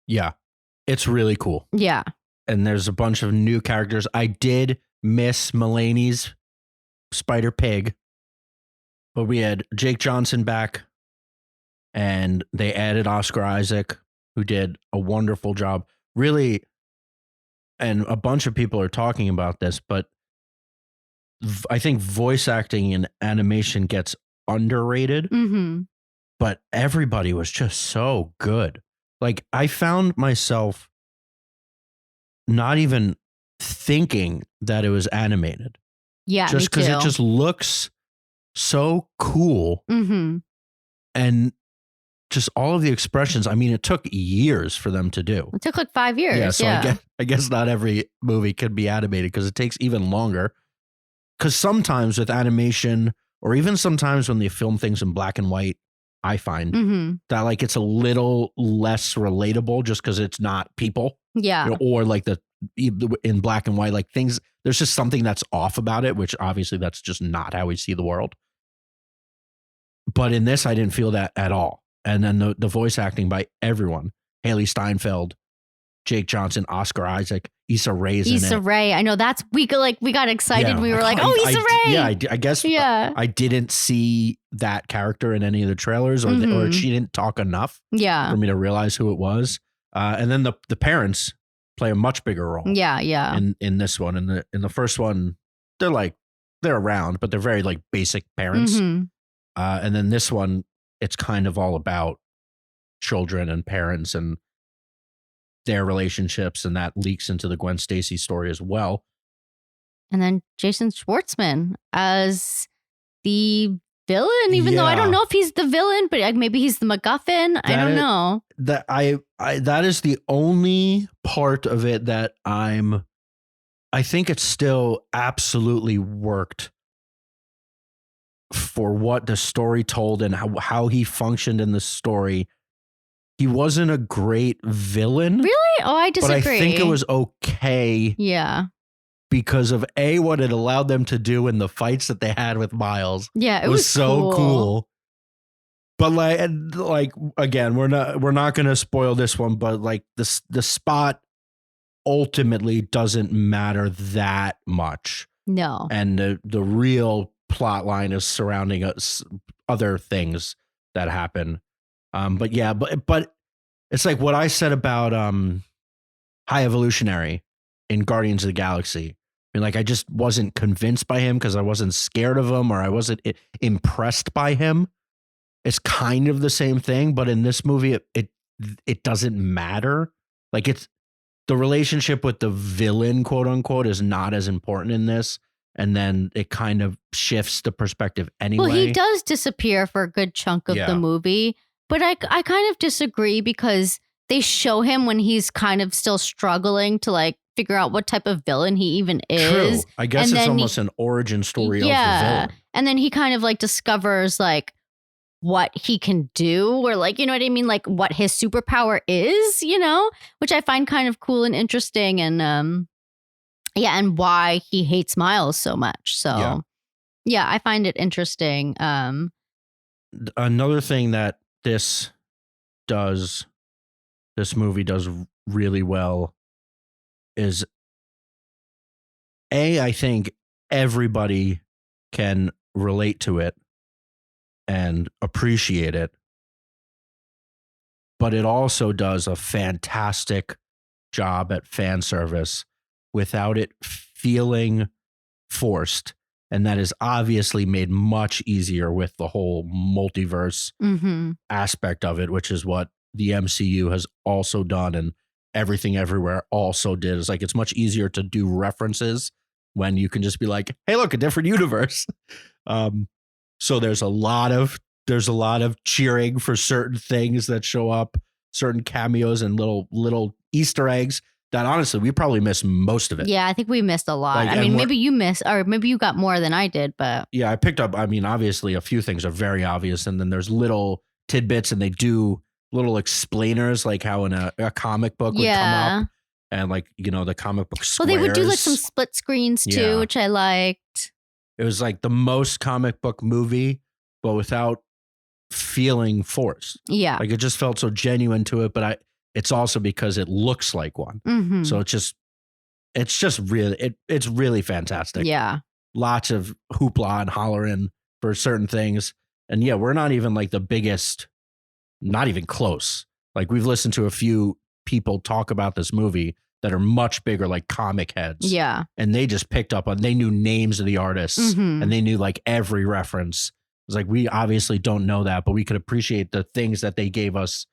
Yeah, it's really cool. Yeah. And there's a bunch of new characters. I did miss Mulaney's Spider-Pig, but we had Jake Johnson back, and they added Oscar Isaac, who did a wonderful job. Really, and a bunch of people are talking about this, but I think voice acting in animation gets underrated, but everybody was just so good. Like, I found myself not even thinking that it was animated. Yeah, just because it just looks so cool. And just all of the expressions. I mean, it took years for them to do. It took like 5 years. Yeah, so I guess not every movie could be animated because it takes even longer. Because sometimes with animation, or even sometimes when they film things in black and white, I find that like it's a little less relatable just because it's not people. Yeah. You know, or like in black and white, like things, there's just something that's off about it, which obviously that's just not how we see the world. But in this, I didn't feel that at all. And then the voice acting by everyone, Haley Steinfeld, Jake Johnson, Oscar Isaac, Issa Rae's in it. Issa Rae. I know that's, we got excited. Yeah, we were like, oh, Issa Rae. Yeah, I guess I didn't see that character in any of the trailers or she didn't talk enough for me to realize who it was. And then the parents play a much bigger role. Yeah. In this one. In the first one, they're around, but they're very like basic parents. And then this one, it's kind of all about children and parents and their relationships, and that leaks into the Gwen Stacy story as well. And then Jason Schwartzman as the villain, even though I don't know if he's the villain, but maybe he's the MacGuffin. I don't know. That is the only part of it that I think it's still absolutely worked for what the story told and how he functioned in the story. He wasn't a great villain. Really? Oh, I disagree. But I think it was okay. Yeah. Because of what it allowed them to do in the fights that they had with Miles. Yeah, it was so cool. But like again, we're not going to spoil this one, but like the spot ultimately doesn't matter that much. No. And the real plot line is surrounding other things that happen. But it's like what I said about High Evolutionary in Guardians of the Galaxy. I mean, like, I just wasn't convinced by him because I wasn't scared of him or I wasn't impressed by him. It's kind of the same thing, but in this movie, it doesn't matter. Like, it's the relationship with the villain, quote unquote, is not as important in this. And then it kind of shifts the perspective anyway. Well, he does disappear for a good chunk of the movie. But I kind of disagree because they show him when he's kind of still struggling to like figure out what type of villain he even is. True. I guess it's almost an origin story of the villain. And then he kind of like discovers like what he can do or like, you know what I mean? Like what his superpower is, you know, which I find kind of cool and interesting. And and why he hates Miles so much. So I find it interesting. Another thing that this movie does really well is I think everybody can relate to it and appreciate it, but it also does a fantastic job at fan service without it feeling forced. And that is obviously made much easier with the whole multiverse aspect of it, which is what the MCU has also done and Everything Everywhere also did. It's like it's much easier to do references when you can just be like, hey, look, a different universe. So there's a lot of cheering for certain things that show up, certain cameos and little Easter eggs that honestly we probably missed most of it. Yeah, I think we missed a lot. Like, I mean, maybe you missed, or maybe you got more than I did, but yeah, I picked up. I mean, obviously a few things are very obvious, and then there's little tidbits, and they do little explainers, like how in a comic book would come up, and like, you know, the comic book squares. Well, they would do like some split screens too, which I liked. It was like the most comic book movie, but without feeling forced. Yeah. Like it just felt so genuine to it, but it's also because it looks like one. Mm-hmm. So it's just really, it's really fantastic. Yeah. Lots of hoopla and hollering for certain things. And yeah, we're not even like the biggest, not even close. Like we've listened to a few people talk about this movie that are much bigger, like comic heads. Yeah. And they just picked up on, they knew names of the artists, mm-hmm. and they knew like every reference. It's like, we obviously don't know that, but we could appreciate the things that they gave us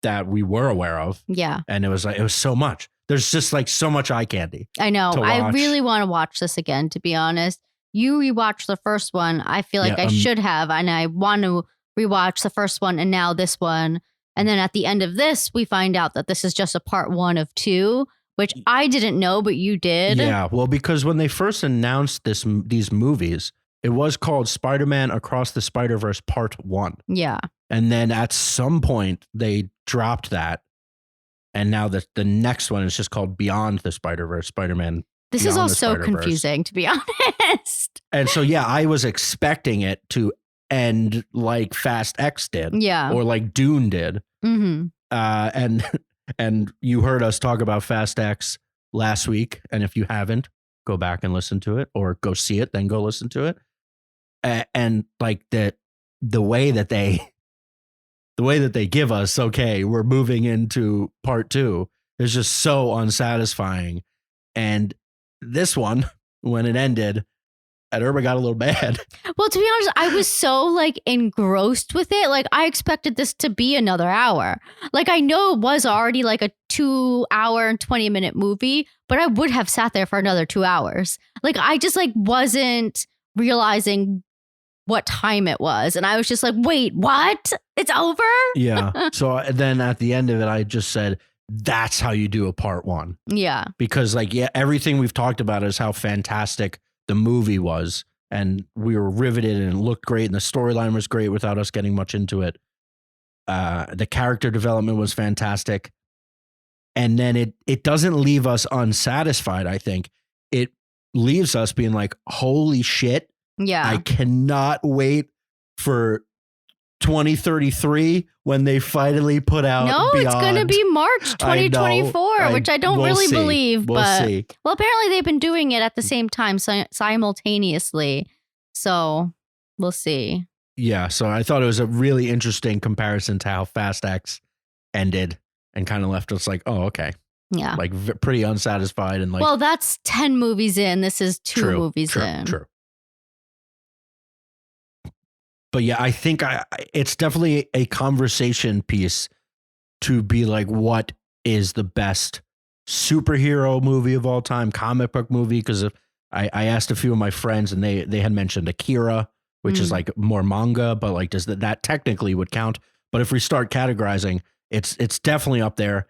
that we were aware of. Yeah. And it was so much. There's just like so much eye candy. I know. I really want to watch this again, to be honest. You rewatched the first one. I feel like I should have, and I want to rewatch the first one and now this one. And then at the end of this, we find out that this is just a part 1 of 2, which I didn't know, but you did. Yeah, well, because when they first announced these movies, it was called Spider-Man Across the Spider-Verse Part 1. Yeah. And then at some point, they dropped that. And now the next one is just called Beyond the Spider-Verse, Spider-Man. This is all so confusing, to be honest. And so, yeah, I was expecting it to end like Fast X did. Yeah. Or like Dune did. Mm-hmm. And you heard us talk about Fast X last week. And if you haven't, go back and listen to it, or go see it, then go listen to it. And like the way that they give us, okay, we're moving into part 2, is just so unsatisfying. And this one, when it ended, and Irma got a little mad. Well, to be honest, I was so like engrossed with it. Like I expected this to be another hour. Like I know it was already like a 2 hour and 20-minute movie, but I would have sat there for another 2 hours. Like I just like wasn't realizing what time it was. And I was just like, wait, what? It's over? Yeah. So then at the end of it, I just said, that's how you do a part 1. Yeah. Because like, yeah, everything we've talked about is how fantastic the movie was. And we were riveted, and it looked great. And the storyline was great without us getting much into it. The character development was fantastic. And then it doesn't leave us unsatisfied, I think. It leaves us being like, holy shit. Yeah. I cannot wait for 2033 when they finally put out No, Beyond. It's going to be March 2024, which I don't really believe. We'll see. Well, apparently they've been doing it at the same time simultaneously. So we'll see. Yeah, so I thought it was a really interesting comparison to how Fast X ended, and kind of left us like, oh, okay. Yeah. Like pretty unsatisfied. And like, well, that's 10 movies in. This is 2 movies in. True. But yeah, I think it's definitely a conversation piece to be like, what is the best superhero movie of all time, comic book movie? Because I asked a few of my friends, and they had mentioned Akira, which is like more manga, but like does that technically would count? But if we start categorizing, it's definitely up there.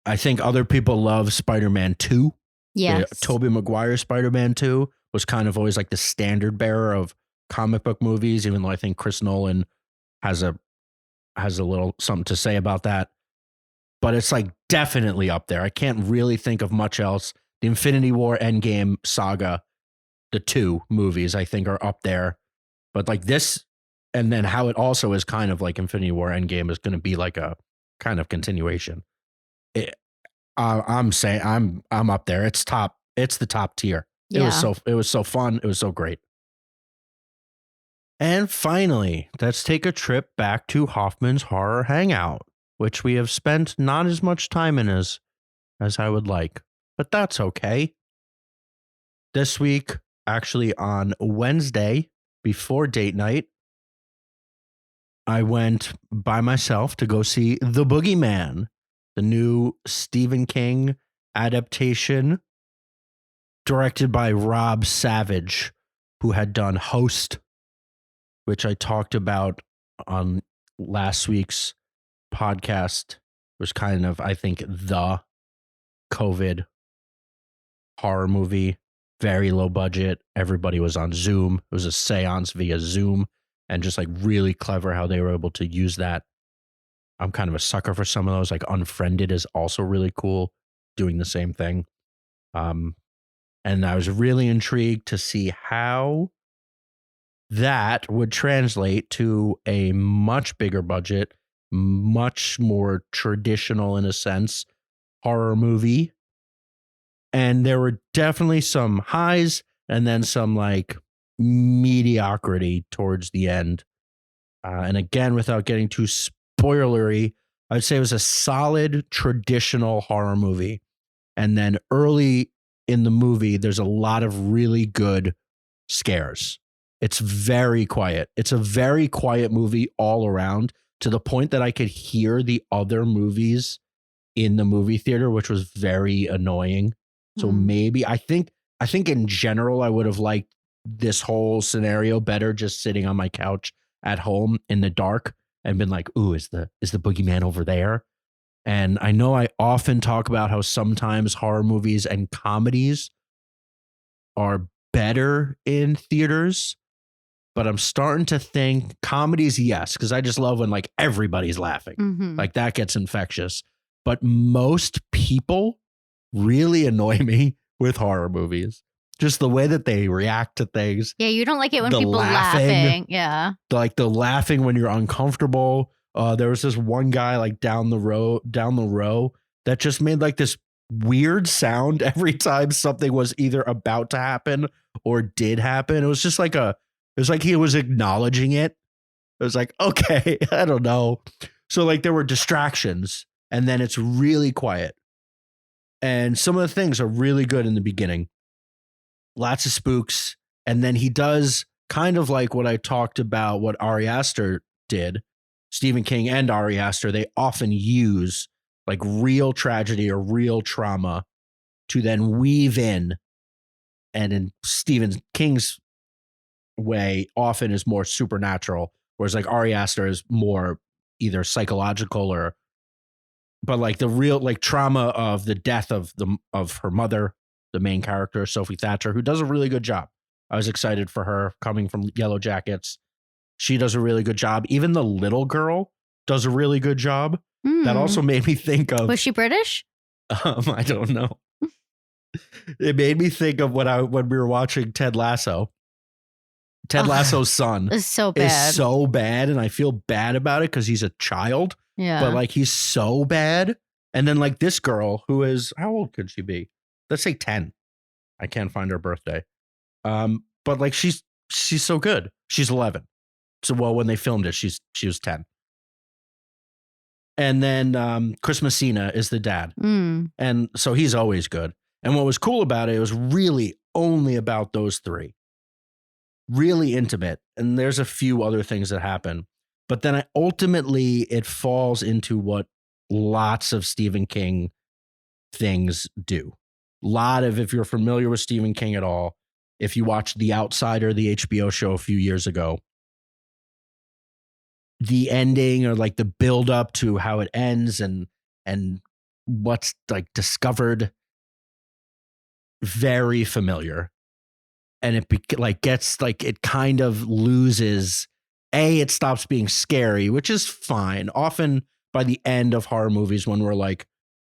I think other people love Spider-Man 2. Yes. Tobey Maguire Spider-Man 2 was kind of always like the standard bearer of comic book movies, even though I think Chris Nolan has a little something to say about that. But it's like definitely up there. I can't really think of much else. The Infinity War Endgame saga, the 2 movies, I think are up there. But like this, and then how it also is kind of like Infinity War Endgame is going to be like a kind of continuation. I'm saying I'm up there. It's top. It's the top tier. Yeah. It was so fun. It was so great. And finally, let's take a trip back to Hoffman's Horror Hangout, which we have spent not as much time in as I would like, but that's okay. This week, actually on Wednesday, before date night, I went by myself to go see The Boogeyman, the new Stephen King adaptation directed by Rob Savage, who had done Host, which I talked about on last week's podcast. It was kind of, I think, the COVID horror movie, very low budget. Everybody was on Zoom. It was a seance via Zoom, and just like really clever how they were able to use that. I'm kind of a sucker for some of those. Like Unfriended is also really cool, doing the same thing. And I was really intrigued to see how that would translate to a much bigger budget, much more traditional in a sense, horror movie. And there were definitely some highs and then some like mediocrity towards the end. And again, without getting too spoilery, I'd say it was a solid traditional horror movie. And then early in the movie, there's a lot of really good scares. It's very quiet. It's a very quiet movie all around, to the point that I could hear the other movies in the movie theater, which was very annoying. So maybe I think in general, I would have liked this whole scenario better just sitting on my couch at home in the dark and been like, ooh, is the boogeyman over there? And I know I often talk about how sometimes horror movies and comedies are better in theaters, but I'm starting to think comedies, yes, because I just love when like everybody's laughing. Like that gets infectious. But most people really annoy me with horror movies. Just the way that they react to things. Yeah, you don't like it when people laughing. Yeah. Like the laughing when you're uncomfortable. There was this one guy like down the row that just made like this weird sound every time something was either about to happen or did happen. It was just like it was like he was acknowledging it. It was like, okay, I don't know. So like there were distractions, and then it's really quiet. And some of the things are really good in the beginning. Lots of spooks. And then he does kind of like what I talked about, what Ari Aster did. Stephen King and Ari Aster, they often use like real tragedy or real trauma to then weave in. And in Stephen King's way, often is more supernatural. Whereas like Ari Aster is more either psychological but like the real like trauma of the death of her mother, the main character, Sophie Thatcher, who does a really good job. I was excited for her coming from Yellow Jackets. She does a really good job. Even the little girl does a really good job. That also made me think of... Was she British? I don't know. It made me think of when we were watching Ted Lasso. Ted Lasso's son is so bad. And I feel bad about it because he's a child. Yeah. But like he's so bad. And then like this girl who is, how old could she be? Let's say 10. I can't find her birthday. But like she's so good. She's 11. So well, when they filmed it, she was 10. And then Chris Messina is the dad. And so he's always good. And what was cool about it was really only about those three. Really intimate. And there's a few other things that happen. But then ultimately it falls into what lots of Stephen King things do. If you're familiar with Stephen King at all, if you watched The Outsider, the HBO show a few years ago, the ending or like the build up to how it ends and what's like discovered, very familiar. And it gets like, it kind of loses, it stops being scary, which is fine. Often by the end of horror movies, when we're like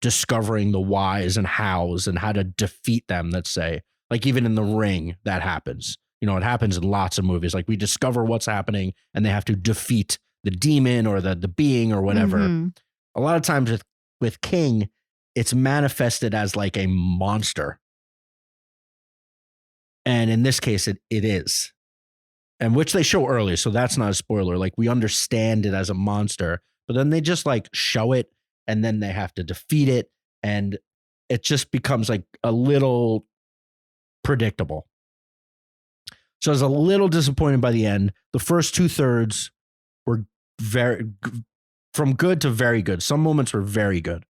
discovering the whys and hows and how to defeat them, let's say, like even in The Ring, that happens. You know, it happens in lots of movies. Like we discover what's happening and they have to defeat the demon or the being or whatever. A lot of times with King, it's manifested as like a monster. And in this case, it is. And which they show early, so that's not a spoiler. Like we understand it as a monster, but then they just like show it and then they have to defeat it. And it just becomes like a little predictable. So I was a little disappointed by the end. The first 2/3 were from good to very good. Some moments were very good.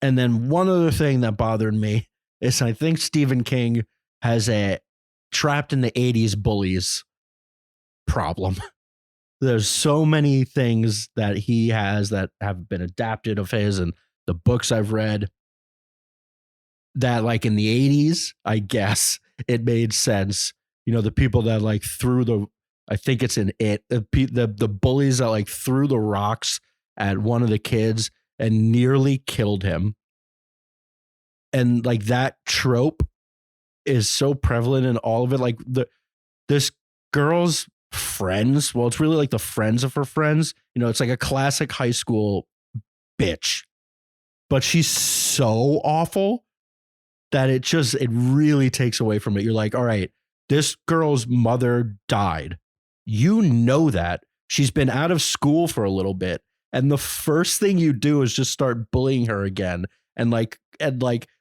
And then one other thing that bothered me is I think Stephen King has a trapped in the 80s bullies problem. There's so many things that he has that have been adapted of his and the books I've read that like in the 80s, I guess it made sense. You know, the people that like threw the, I think it's in it, the bullies that like threw the rocks at one of the kids and nearly killed him. And like that trope is so prevalent in all of it. Like this girl's friends, well, it's really like the friends of her friends. You know, it's like a classic high school bitch, but she's so awful that it really takes away from it. You're like, all right, this girl's mother died. You know that. She's been out of school for a little bit. And the first thing you do is just start bullying her again. And like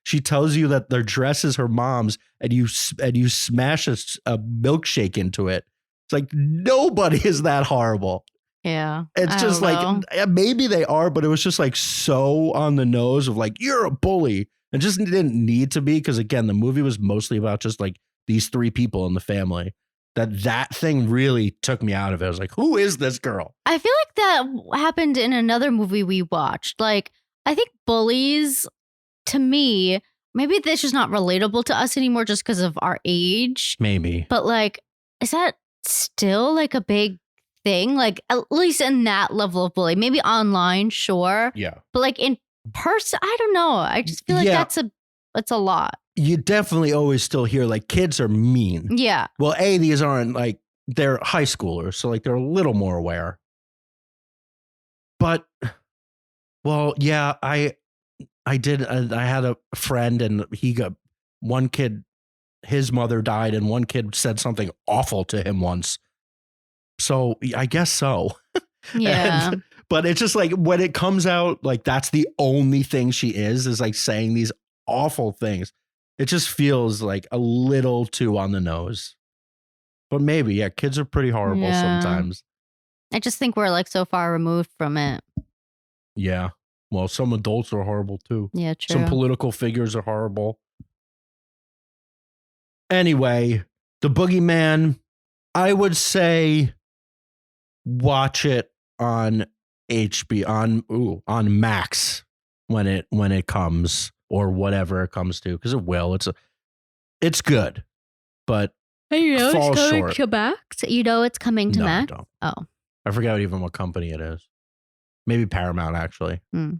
she tells you that their dress is her mom's and you smash a milkshake into it. It's like, nobody is that horrible. Yeah. It's just like, maybe they are, but it was just like so on the nose of like, you're a bully. And just didn't need to be, because again, the movie was mostly about just like these three people in the family. That thing really took me out of it. I was like, who is this girl? I feel like that happened in another movie we watched. Like, I think bullies, to me, maybe this is not relatable to us anymore just because of our age. Maybe. But like, is that still like a big thing? Like, at least in that level of bully. Maybe online, sure. Yeah. But like in person, I don't know. I just feel like that's a lot. You definitely always still hear like kids are mean. Yeah. Well, these aren't like, they're high schoolers, so like they're a little more aware. But, well, yeah, I had a friend and he got one kid, his mother died and one kid said something awful to him once. So I guess so. Yeah. But it's just like when it comes out, like that's the only thing she is like saying these awful things. It just feels like a little too on the nose. But maybe, yeah, kids are pretty horrible sometimes. I just think we're like so far removed from it. Yeah. Well, some adults are horrible too. Yeah, true. Some political figures are horrible. Anyway, The Boogeyman, I would say watch it on on Max when it comes, or whatever it comes to, because it will. It's good, but falls short. To Max? You know it's coming to Max? I don't. Oh. I forgot even what company it is. Maybe Paramount, actually. All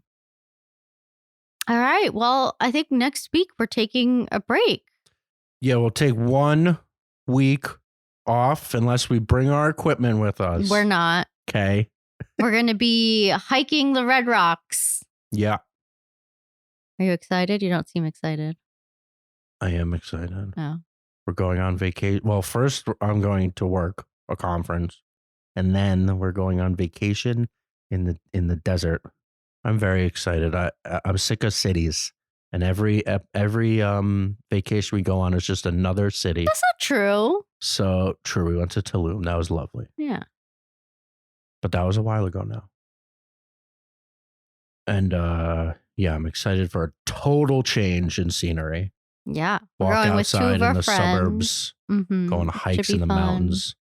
right. Well, I think next week we're taking a break. Yeah, we'll take 1 week off unless we bring our equipment with us. We're not. Okay. We're going to be hiking the Red Rocks. Yeah. Are you excited? You don't seem excited. I am excited. Oh. We're going on vacation. Well, first I'm going to work a conference, and then we're going on vacation in the desert. I'm very excited. I'm sick of cities, and every vacation we go on is just another city. That's not true. So true. We went to Tulum. That was lovely. Yeah. But that was a while ago now. And yeah, I'm excited for a total change in scenery. Yeah. Walk going outside with 2 of our in the friends. suburbs, go on hikes in the mountains.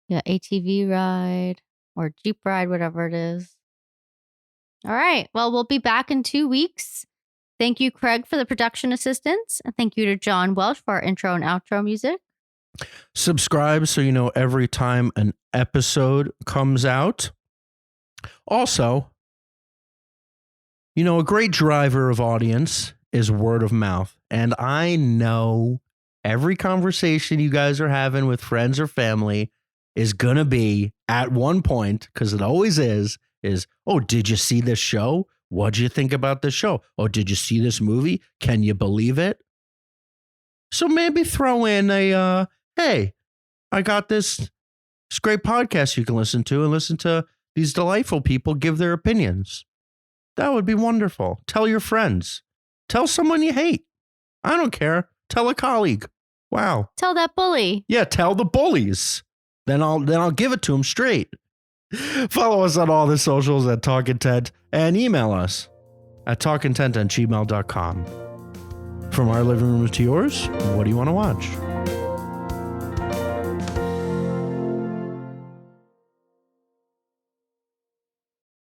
Yeah, ATV ride or Jeep ride, whatever it is. All right. Well, we'll be back in 2 weeks. Thank you, Craig, for the production assistance. And thank you to John Welsh for our intro and outro music. Subscribe so you know every time an episode comes out. Also, you know, a great driver of audience is word of mouth. And I know every conversation you guys are having with friends or family is going to be at one point, because it always is, oh, did you see this show? What'd you think about this show? Oh, did you see this movie? Can you believe it? So maybe throw in a, hey, I got this great podcast you can listen to and listen to these delightful people give their opinions. That would be wonderful. Tell your friends. Tell someone you hate. I don't care. Tell a colleague. Wow. Tell that bully. Yeah, tell the bullies. Then I'll give it to them straight. Follow us on all the socials at Talkin Tent and email us at talkintent@gmail.com. From our living room to yours, what do you want to watch?